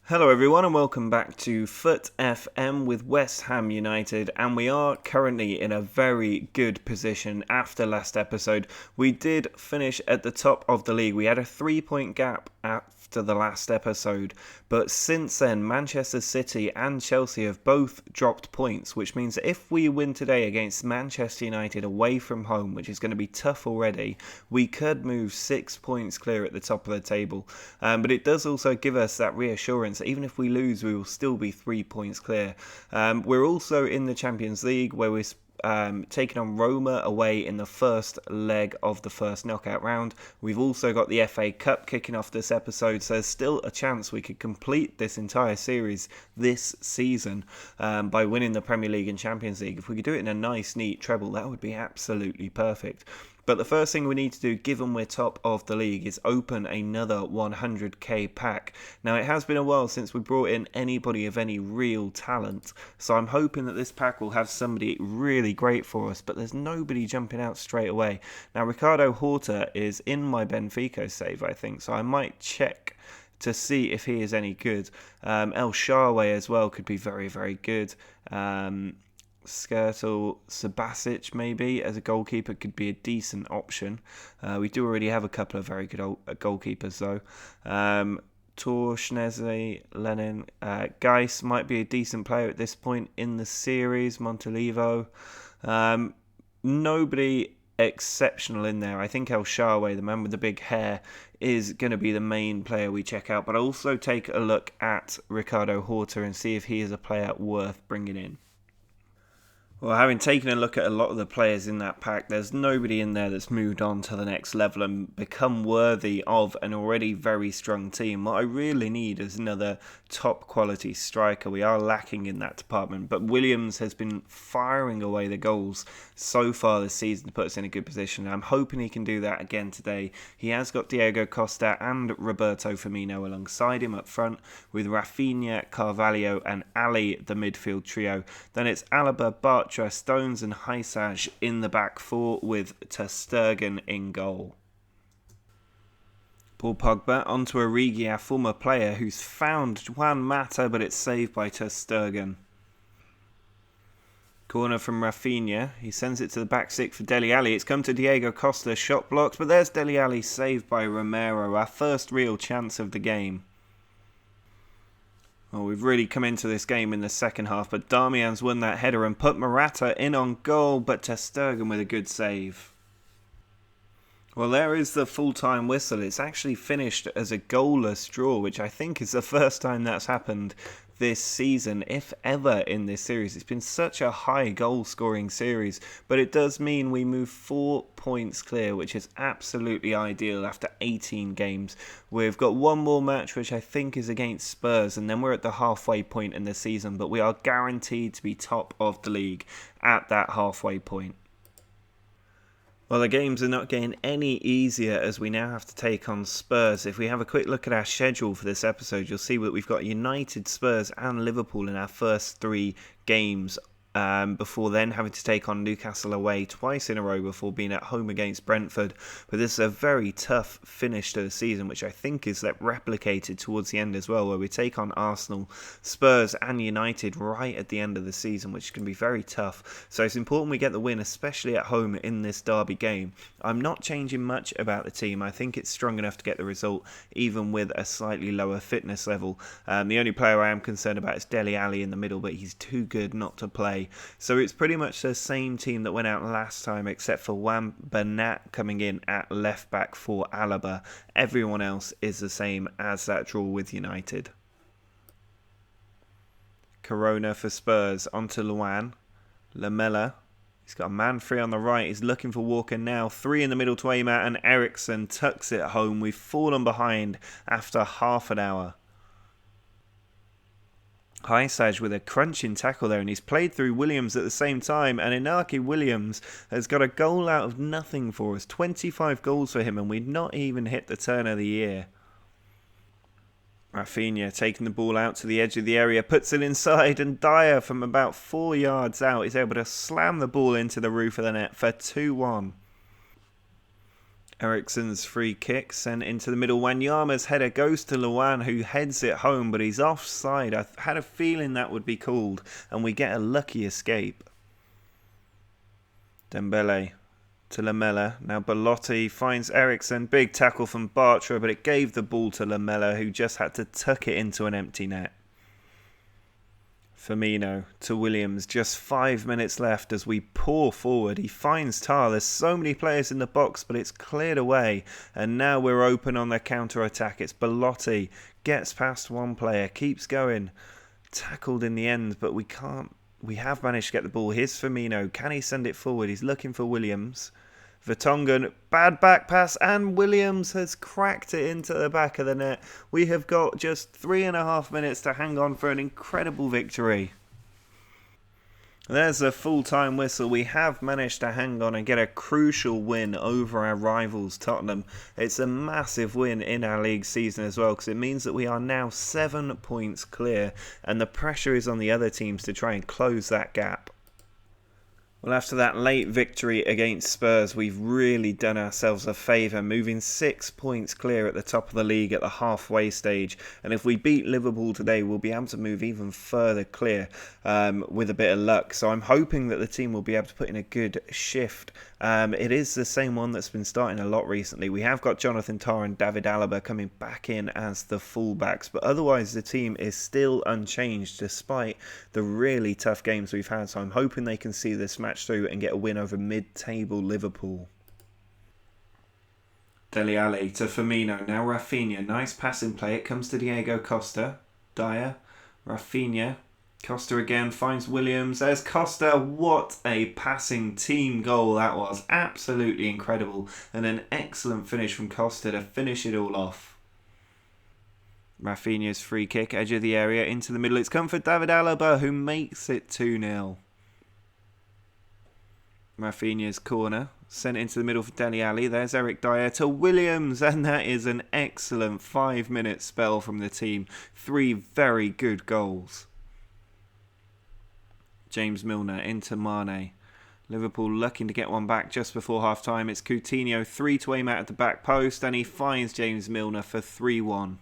Hello everyone and welcome back to FUT FM with West Ham United, and we are currently in a very good position after last episode. We did finish at the top of the league. We had a 3-point gap after the last episode, but since then Manchester City and Chelsea have both dropped points, which means that if we win today against Manchester United away from home, which is going to be tough already, we could move 6 points clear at the top of the table. But it does also give us that reassurance that even if we lose, we will still be 3 points clear. We're also in the Champions League, where we're taking on Roma away in the first leg of the first knockout round. We've also got the FA Cup kicking off this episode, so there's still a chance we could complete this entire series this season by winning the Premier League and Champions League. If we could do it in a nice, neat treble, that would be absolutely perfect. But the first thing we need to do, given we're top of the league, is open another 100k pack. Now, it has been a while since we brought in anybody of any real talent, so I'm hoping that this pack will have somebody really great for us, but there's nobody jumping out straight away. Now, Ricardo Horta is in my Benfica save, I think, so I might check to see if he is any good. El Shaarawy as well could be very, very good. Skirtle, Subasic maybe as a goalkeeper could be a decent option. We do already have a couple of very good goalkeepers though. Tor, Schnese, Lenin, Geis might be a decent player at this point in the series. Montolivo, nobody exceptional in there. I think El Shaarawy, the man with the big hair, is going to be the main player we check out, but I'll also take a look at Ricardo Horta and see if he is a player worth bringing in. Well, having taken a look at a lot of the players in that pack, there's nobody in there that's moved on to the next level and become worthy of an already very strong team. What I really need is another top quality striker. We are lacking in that department, but Williams has been firing away the goals so far this season to put us in a good position. I'm hoping he can do that again today. He has got Diego Costa and Roberto Firmino alongside him up front, with Rafinha, Carvalho and Ali the midfield trio. Then it's Alaba, Bartra, Stones and Hysaj in the back four, with ter Stegen in goal. Paul Pogba onto Origi, our former player, who's found Juan Mata, but it's saved by ter Stegen. Corner from Rafinha. He sends it to the back six for Dele Alli. It's come to Diego Costa, shot blocked, but there's Dele Alli saved by Romero, our first real chance of the game. Well, we've really come into this game in the second half, but Darmian's won that header and put Morata in on goal, but ter Stegen with a good save. Well, there is the full-time whistle. It's actually finished as a goalless draw, which I think is the first time that's happened this season, if ever, in this series. It's been such a high goal-scoring series, but it does mean we move 4 points clear, which is absolutely ideal after 18 games. We've got one more match, which I think is against Spurs, and then we're at the halfway point in the season, but we are guaranteed to be top of the league at that halfway point. Well, the games are not getting any easier as we now have to take on Spurs. If we have a quick look at our schedule for this episode, you'll see that we've got United, Spurs and Liverpool in our first 3 games, before then having to take on Newcastle away twice in a row before being at home against Brentford. But this is a very tough finish to the season, which I think is replicated towards the end as well, where we take on Arsenal, Spurs and United right at the end of the season, which can be very tough. So it's important we get the win, especially at home in this derby game. I'm not changing much about the team. I think it's strong enough to get the result, even with a slightly lower fitness level. The only player I am concerned about is Dele Alli in the middle, but he's too good not to play. So it's pretty much the same team that went out last time, except for Wan Bernat coming in at left back for Alaba. Everyone else is the same as that draw with United. Corona for Spurs, onto Luan. Lamela. He's got a man free on the right. He's looking for Walker now. 3 in the middle to aim at, and Eriksson tucks it home. We've fallen behind after half an hour. Hysaj with a crunching tackle there, and he's played through Williams at the same time, and Inaki Williams has got a goal out of nothing for us. 25 goals for him, and we've not even hit the turn of the year. Rafinha taking the ball out to the edge of the area, puts it inside, and Dyer from about 4 yards out is able to slam the ball into the roof of the net for 2-1. Eriksen's free kick sent into the middle. Wanyama's header goes to Luan, who heads it home, but he's offside. I had a feeling that would be called, and we get a lucky escape. Dembele to Lamela. Now Belotti finds Eriksen. Big tackle from Bartra, but it gave the ball to Lamela, who just had to tuck it into an empty net. Firmino to Williams. Just 5 minutes left as we pour forward. He finds Tar. There's so many players in the box, but it's cleared away. And now we're open on the counter-attack. It's Belotti. Gets past one player. Keeps going. Tackled in the end, but we can't. We have managed to get the ball. Here's Firmino. Can he send it forward? He's looking for Williams. Vertonghen, bad back pass, and Williams has cracked it into the back of the net. We have got just 3.5 minutes to hang on for an incredible victory. There's a full-time whistle. We have managed to hang on and get a crucial win over our rivals, Tottenham. It's a massive win in our league season as well, because it means that we are now 7 points clear, and the pressure is on the other teams to try and close that gap. Well, after that late victory against Spurs, we've really done ourselves a favour, moving 6 points clear at the top of the league at the halfway stage. And if we beat Liverpool today, we'll be able to move even further clear with a bit of luck. So I'm hoping that the team will be able to put in a good shift. It is the same one that's been starting a lot recently. We have got Jonathan Tah and David Alaba coming back in as the fullbacks, but otherwise the team is still unchanged despite the really tough games we've had. So I'm hoping they can see this match through and get a win over mid-table Liverpool. Dele Alli to Firmino. Now Rafinha. Nice passing play. It comes to Diego Costa. Dyer. Rafinha. Costa again finds Williams. There's Costa. What a passing team goal that was. Absolutely incredible. And an excellent finish from Costa to finish it all off. Rafinha's free kick. Edge of the area into the middle. It's come for David Alaba, who makes it 2-0. Rafinha's corner. Sent into the middle for Dele Alli. There's Eric Dyer to Williams. And that is an excellent 5-minute spell from the team. 3 very good goals. James Milner into Mane. Liverpool looking to get one back just before half-time. It's Coutinho 3 to aim out at the back post. And he finds James Milner for 3-1.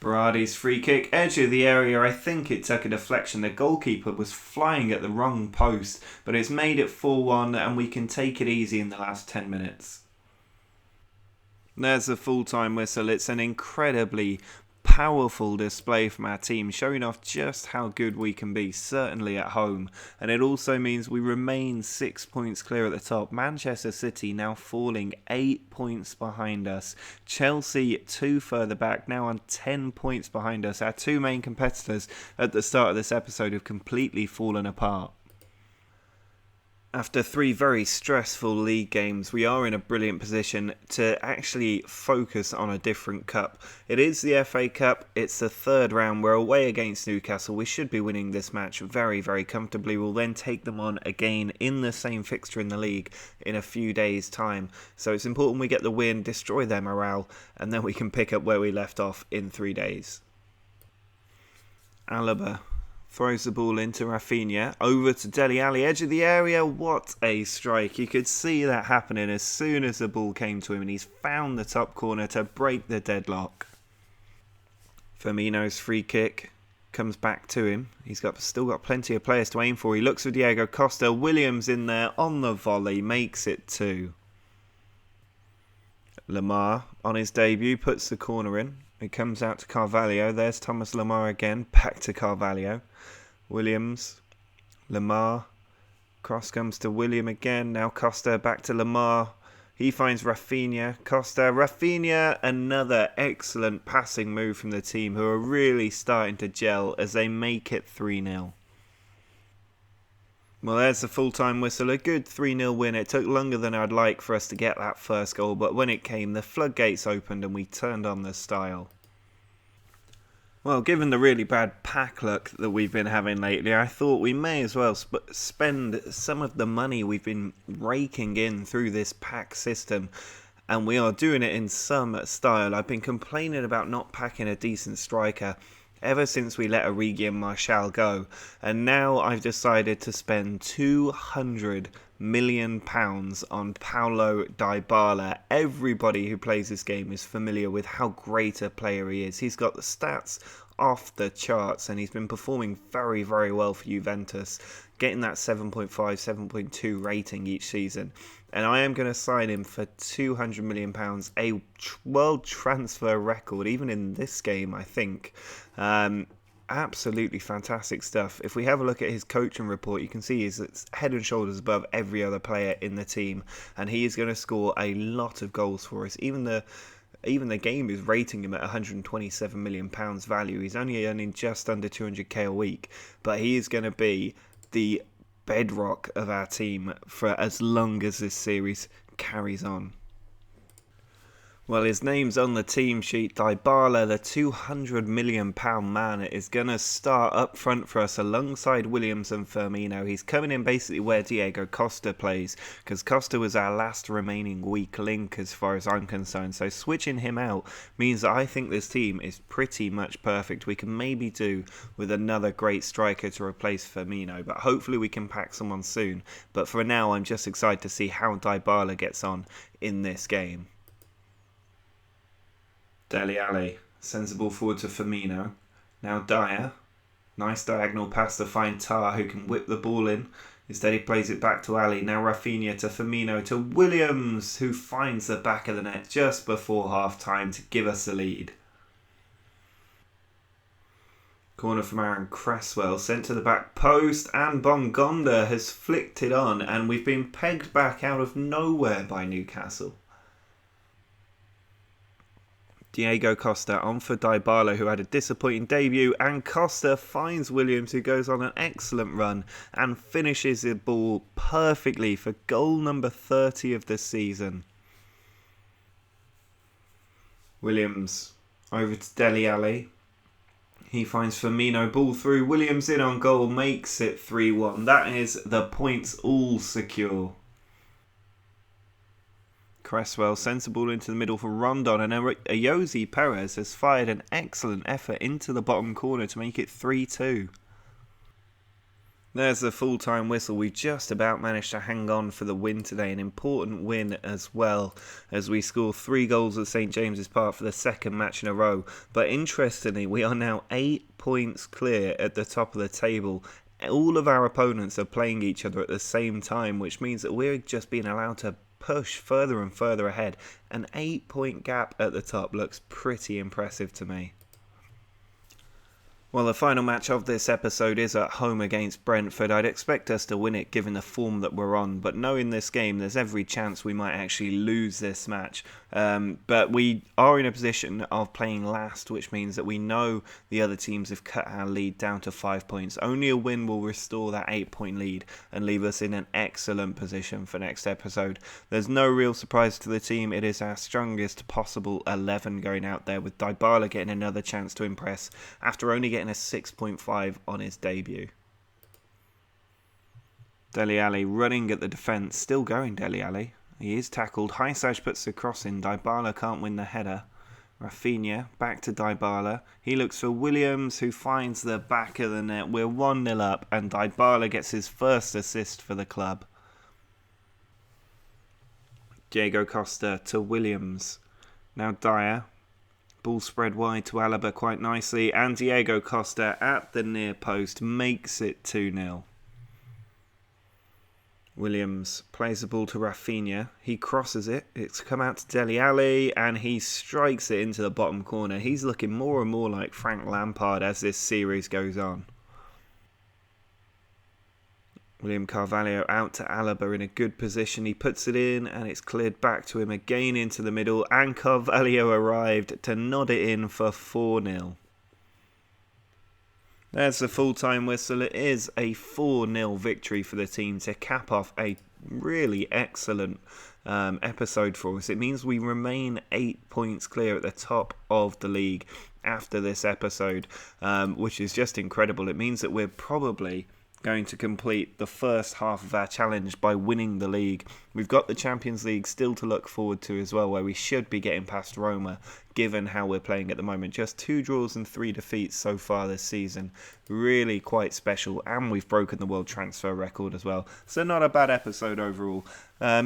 Berardi's free kick, edge of the area. I think it took a deflection. The goalkeeper was flying at the wrong post, but it's made it 4-1 and we can take it easy in the last 10 minutes. There's the full-time whistle. It's an incredibly powerful display from our team, showing off just how good we can be, certainly at home. And it also means we remain 6 points clear at the top. Manchester City now falling 8 points behind us. Chelsea 2 further back, now on 10 points behind us. Our 2 main competitors at the start of this episode have completely fallen apart. After 3 very stressful league games, we are in a brilliant position to actually focus on a different cup. It is the FA Cup, it's the 3rd round, we're away against Newcastle. We should be winning this match very, very comfortably. We'll then take them on again in the same fixture in the league in a few days' time. So it's important we get the win, destroy their morale, and then we can pick up where we left off in 3 days. Alaba throws the ball into Rafinha, over to Dele Alli, edge of the area. What a strike. You could see that happening as soon as the ball came to him, and he's found the top corner to break the deadlock. Firmino's free kick comes back to him. He's still got plenty of players to aim for. He looks for Diego Costa. Williams in there on the volley, makes it 2. Lamar on his debut puts the corner in. It comes out to Carvalho. There's Thomas Lamar again. Back to Carvalho. Williams. Lamar. Cross comes to William again. Now Costa back to Lamar. He finds Rafinha. Costa. Rafinha. Another excellent passing move from the team, who are really starting to gel as they make it 3-0. Well, there's the full-time whistle. A good 3-0 win. It took longer than I'd like for us to get that first goal, but when it came, the floodgates opened and we turned on the style. Well, given the really bad pack luck that we've been having lately, I thought we may as well spend some of the money we've been raking in through this pack system, and we are doing it in some style. I've been complaining about not packing a decent striker ever since we let Origi and Martial go. And now I've decided to spend £200 million on Paulo Dybala. Everybody who plays this game is familiar with how great a player he is. He's got the stats off the charts and he's been performing very, very well for Juventus, getting that 7.5, 7.2 rating each season. And I am going to sign him for £200 million, a world transfer record, even in this game, I think. Absolutely fantastic stuff. If we have a look at his coaching report, you can see he's head and shoulders above every other player in the team, and he is going to score a lot of goals for us. Even the game is rating him at £127 million value. He's only earning just under 200k a week, but he is going to be the bedrock of our team for as long as this series carries on. Well, his name's on the team sheet. Dybala, the £200 million man, is going to start up front for us alongside Williams and Firmino. He's coming in basically where Diego Costa plays, because Costa was our last remaining weak link as far as I'm concerned. So switching him out means that I think this team is pretty much perfect. We can maybe do with another great striker to replace Firmino, but hopefully we can pack someone soon. But for now, I'm just excited to see how Dybala gets on in this game. Dele Alli sends the ball forward to Firmino. Now Dyer. Nice diagonal pass to find Tar, who can whip the ball in. Instead he plays it back to Ali. Now Rafinha to Firmino to Williams, who finds the back of the net just before half time to give us the lead. Corner from Aaron Cresswell, sent to the back post, and Bongonda has flicked it on, and we've been pegged back out of nowhere by Newcastle. Diego Costa on for Dybala, who had a disappointing debut, and Costa finds Williams, who goes on an excellent run and finishes the ball perfectly for goal number 30 of the season. Williams over to Dele Alli. He finds Firmino, ball through, Williams in on goal, makes it 3-1. That is the points all secure. Cresswell sends the ball into the middle for Rondon, and Ayoze Perez has fired an excellent effort into the bottom corner to make it 3-2. There's the full-time whistle. We just about managed to hang on for the win today, an important win as well, as we score 3 goals at St James's Park for the second match in a row. But interestingly, we are now 8 points clear at the top of the table. All of our opponents are playing each other at the same time, which means that we're just being allowed to push further and further ahead. An 8-point gap at the top looks pretty impressive to me. Well, the final match of this episode is at home against Brentford. I'd expect us to win it given the form that we're on, but knowing this game, there's every chance we might actually lose this match. But we are in a position of playing last, which means that we know the other teams have cut our lead down to 5 points. Only a win will restore that 8-point lead and leave us in an excellent position for next episode. There's no real surprise to the team. It is our strongest possible 11 going out there, with Dybala getting another chance to impress after only getting a 6.5 on his debut. Dele Alli running at the defence, still going Dele Alli. He is tackled, Hysaj puts the cross in, Dybala can't win the header. Rafinha back to Dybala, he looks for Williams, who finds the back of the net. We're 1-0 up and Dybala gets his first assist for the club. Diego Costa to Williams, now Dyer. Ball spread wide to Alaba quite nicely, and Diego Costa at the near post makes it 2-0. Williams plays the ball to Rafinha. He crosses it. It's come out to Dele Alli, and he strikes it into the bottom corner. He's looking more and more like Frank Lampard as this series goes on. William Carvalho out to Alaba in a good position. He puts it in and it's cleared back to him again into the middle. And Carvalho arrived to nod it in for 4-0. There's the full-time whistle. It is a 4-0 victory for the team to cap off a really excellent episode for us. It means we remain 8 points clear at the top of the league after this episode, which is just incredible. It means that we're probably going to complete the first half of our challenge by winning the league. We've got the Champions League still to look forward to as well, where we should be getting past Roma, given how we're playing at the moment. Just 2 draws and 3 defeats so far this season. Really quite special, and we've broken the world transfer record as well. So not a bad episode overall.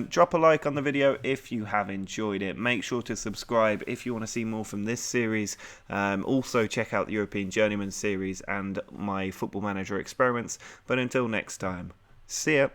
Drop a like on the video if you have enjoyed it. Make sure to subscribe if you want to see more from this series. Also check out the European Journeyman series and my Football Manager experiments. But until next time, see ya.